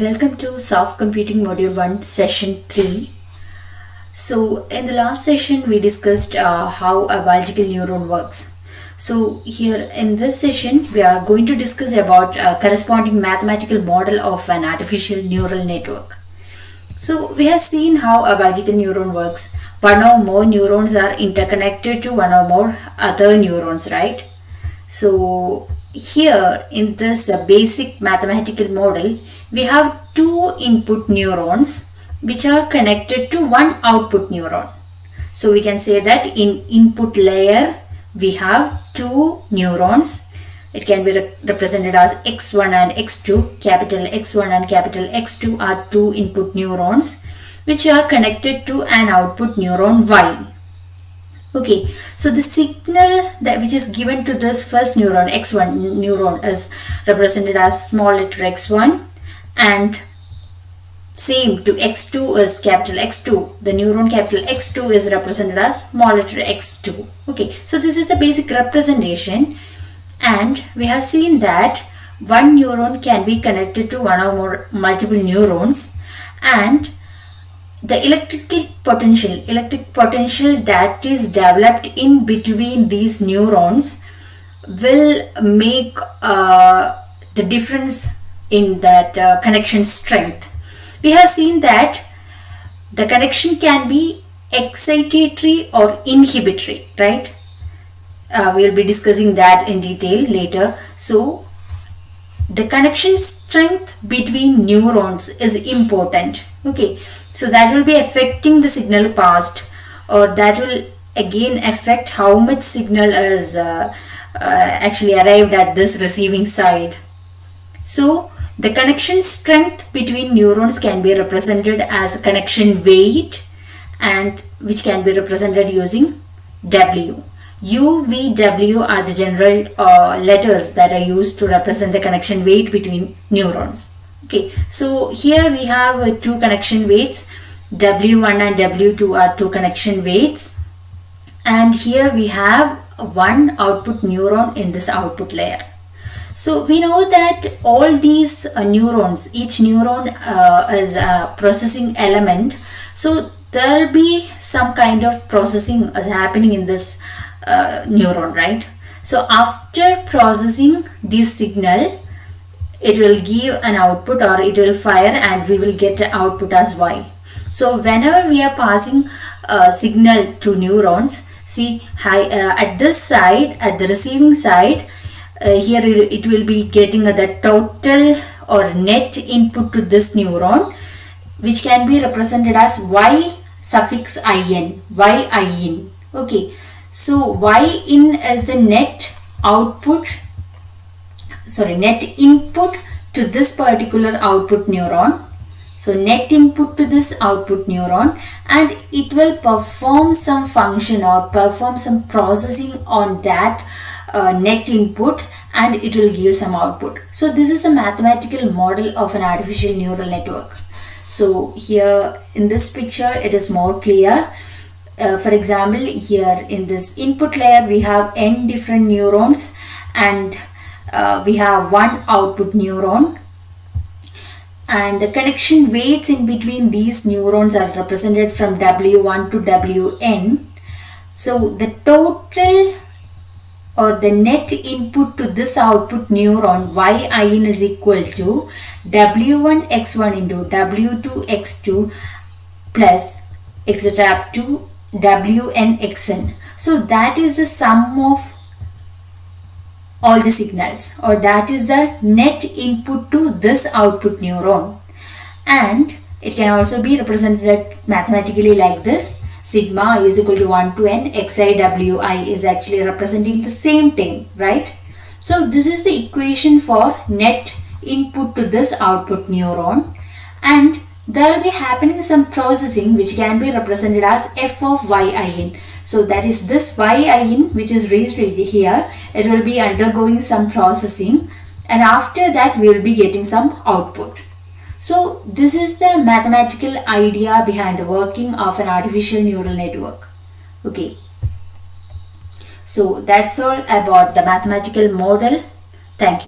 Welcome to Soft Computing Module 1 Session 3. So in the last session we discussed how a biological neuron works. So here in this session we are going to discuss about a corresponding mathematical model of an artificial neural network. So we have seen how a biological neuron works. One or more neurons are interconnected to one or more other neurons, right? So here in this basic mathematical model, we have two input neurons which are connected to one output neuron. So we can say that in input layer, we have two neurons. It can be represented as X1 and X2. Capital X1 and capital X2 are two input neurons which are connected to an output neuron Y. Okay, so the signal that which is given to this first neuron, X1 neuron, is represented as small letter X1, and same to X2 is capital X2. The neuron capital X2 is represented as small letter X2. Okay, so this is a basic representation, and we have seen that one neuron can be connected to one or more multiple neurons, and the electric potential that is developed in between these neurons will make the difference in that connection strength. We have seen that the connection can be excitatory or inhibitory, right? We'll be discussing that in detail later. So the connection strength between neurons is important. Okay, so that will be affecting the signal passed, or that will again affect how much signal is actually arrived at this receiving side. So the connection strength between neurons can be represented as a connection weight, and which can be represented using W. U, V, W are the general letters that are used to represent the connection weight between neurons. Okay, so here we have two connection weights. W1 and W2 are two connection weights, and here we have one output neuron in this output layer. So we know that all these neurons, each neuron is a processing element. So there will be some kind of processing is happening in this neuron, right? So after processing this signal, it will give an output, or it will fire, and we will get an output as Y. So whenever we are passing a signal to neurons, see at this side, at the receiving side, here it will be getting the total or net input to this neuron, which can be represented as Y suffix in, Y-in. Okay, so Y-in is the net output, net input to this particular output neuron. So net input to this output neuron, and it will perform some function or perform some processing on that net input, and it will give some output. So this is a mathematical model of an artificial neural network. So here in this picture it is more clear. For example, here in this input layer we have n different neurons, and we have one output neuron, and the connection weights in between these neurons are represented from W1 to Wn. So the total or the net input to this output neuron Yin is equal to W1 x1 into W2 x2 plus etc. up to Wn xn. So that is the sum of all the signals, or that is the net input to this output neuron, and it can also be represented mathematically like this. Sigma is equal to 1 to n xi wi is actually representing the same thing, right? So this is the equation for net input to this output neuron, and there will be happening some processing which can be represented as f of yin. So that is this yin which is raised here, it will be undergoing some processing, and after that we will be getting some output. So this is the mathematical idea behind the working of an artificial neural network. Okay, so that's all about the mathematical model. Thank you.